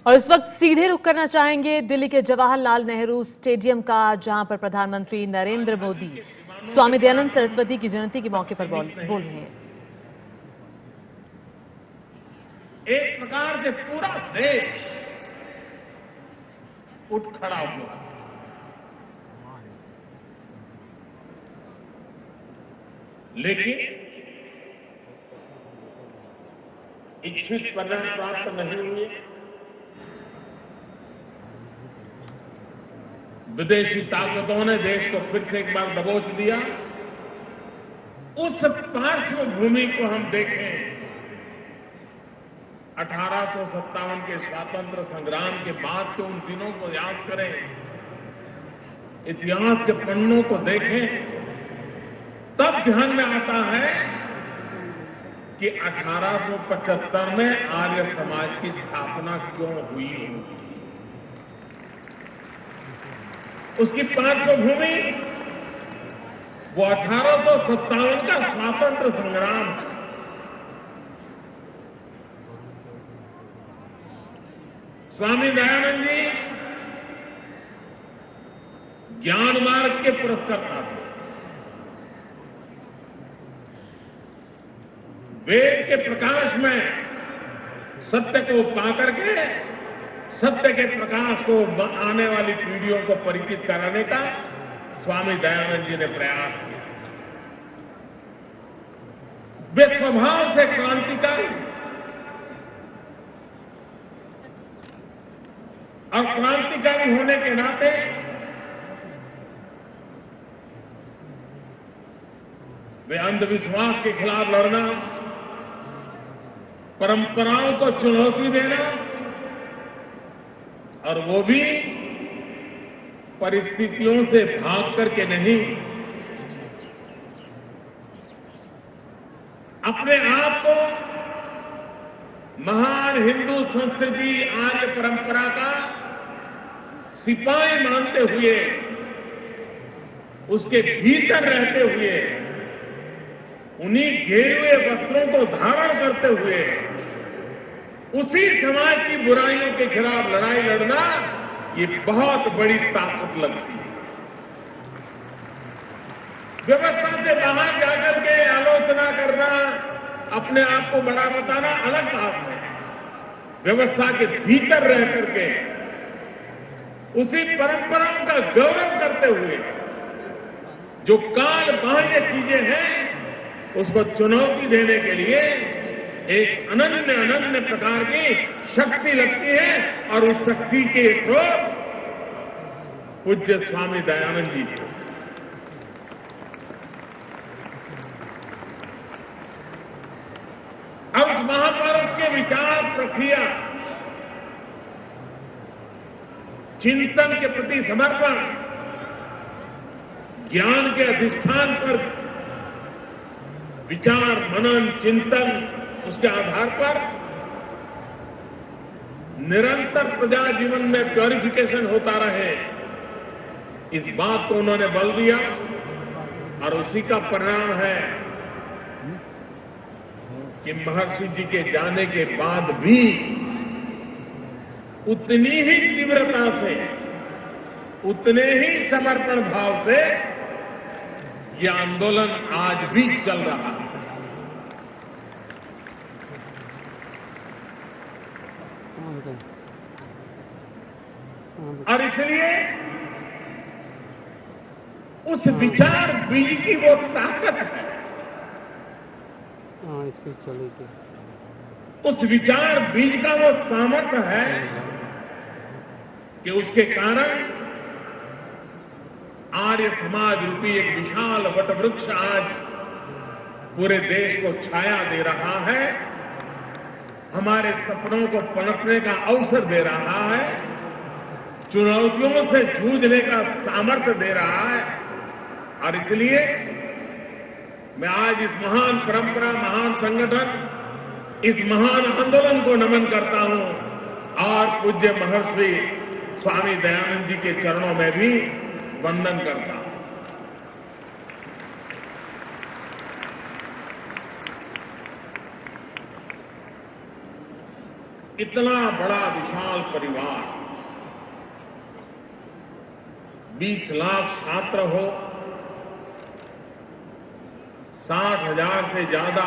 और इस वक्त सीधे रुख करना चाहेंगे दिल्ली के जवाहरलाल नेहरू स्टेडियम का, जहां पर प्रधानमंत्री नरेंद्र मोदी स्वामी दयानंद सरस्वती की जयंती के मौके पर बोल रहे हैं। एक प्रकार से पूरा देश उठ खड़ा हुआ, लेकिन इच्छित परिणाम प्राप्त नहीं हुए। विदेशी ताकतों ने देश को फिर से एक बार दबोच दिया। उस पार्श्वभूमि को हम देखें, 1857 के स्वातंत्र संग्राम के बाद के उन दिनों को याद करें, इतिहास के पन्नों को देखें, तब ध्यान में आता है कि 1875 में आर्य समाज की स्थापना क्यों हुई होगी। उसकी पार्श्वभूमि वो 1857 का स्वातंत्र संग्राम है। स्वामी दयानंद जी ज्ञान मार्ग के पुरस्कर्ता थे। वेद के प्रकाश में सत्य को पाकर के सत्य के प्रकाश को आने वाली पीढ़ियों को परिचित कराने का स्वामी दयानंद जी ने प्रयास किया। वे स्वभाव से क्रांतिकारी और क्रांतिकारी होने के नाते वे अंधविश्वास के खिलाफ लड़ना, परंपराओं को चुनौती देना, और वो भी परिस्थितियों से भाग करके नहीं, अपने आप को महान हिंदू संस्कृति आर्य परंपरा का सिपाही मानते हुए, उसके भीतर रहते हुए, उन्हीं घेरे हुए वस्त्रों को धारण करते हुए उसी समाज की बुराइयों के खिलाफ लड़ाई लड़ना, ये बहुत बड़ी ताकत लगती है। व्यवस्था से बाहर जाकर के आलोचना करना, अपने आप को बड़ा बताना अलग बात है। व्यवस्था के भीतर रह करके उसी परंपराओं का गौरव करते हुए जो काल बाह्य चीजें हैं, उसको चुनौती देने के लिए एक अनन्य प्रकार की शक्ति लगती है, और उस शक्ति के स्रोत पूज्य स्वामी दयानंद जी थे। अब उस महापुरुष के विचार, प्रक्रिया, चिंतन के प्रति समर्पण, ज्ञान के अधिष्ठान पर विचार, मनन, चिंतन, उसके आधार पर निरंतर प्रजा जीवन में प्योरिफिकेशन होता रहे, इस बात को उन्होंने बल दिया। और उसी का परिणाम है कि महर्षि जी के जाने के बाद भी उतनी ही तीव्रता से, उतने ही समर्पण भाव से यह आंदोलन आज भी चल रहा है। और इसलिए उस विचार बीज की वो ताकत है, उस विचार बीज का वो सामर्थ्य है कि उसके कारण आर्य समाज रूपी एक विशाल वटवृक्ष आज पूरे देश को छाया दे रहा है, हमारे सपनों को पनपने का अवसर दे रहा है, चुनौतियों से जूझने का सामर्थ्य दे रहा है। और इसलिए मैं आज इस महान परंपरा, महान संगठन, इस महान आंदोलन को नमन करता हूं और पूज्य महर्षि स्वामी दयानंद जी के चरणों में भी वंदन करता हूं। इतना बड़ा विशाल परिवार, 20 लाख छात्र हो, 60,000 से ज्यादा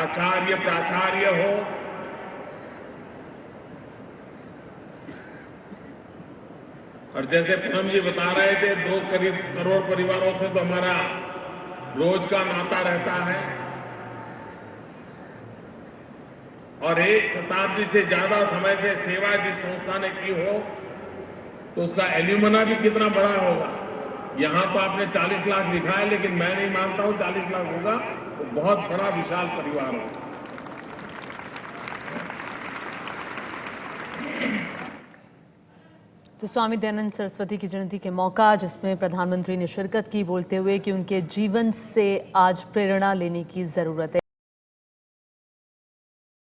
आचार्य प्राचार्य हो, और जैसे पूनम जी बता रहे थे 2 करोड़ परिवारों से तो हमारा रोज का नाता रहता है, और 1 शताब्दी से ज्यादा समय से सेवा जिस संस्था ने की हो तो उसका एल्यूमना भी कितना बड़ा होगा। यहां तो आपने 40 लाख लिखा है, लेकिन मैं नहीं मानता हूं 40 लाख होगा, तो बहुत बड़ा विशाल परिवार होगा। तो स्वामी दयानंद सरस्वती की जयंती के मौका जिसमें प्रधानमंत्री ने शिरकत की, बोलते हुए कि उनके जीवन से आज प्रेरणा लेने की जरूरत है।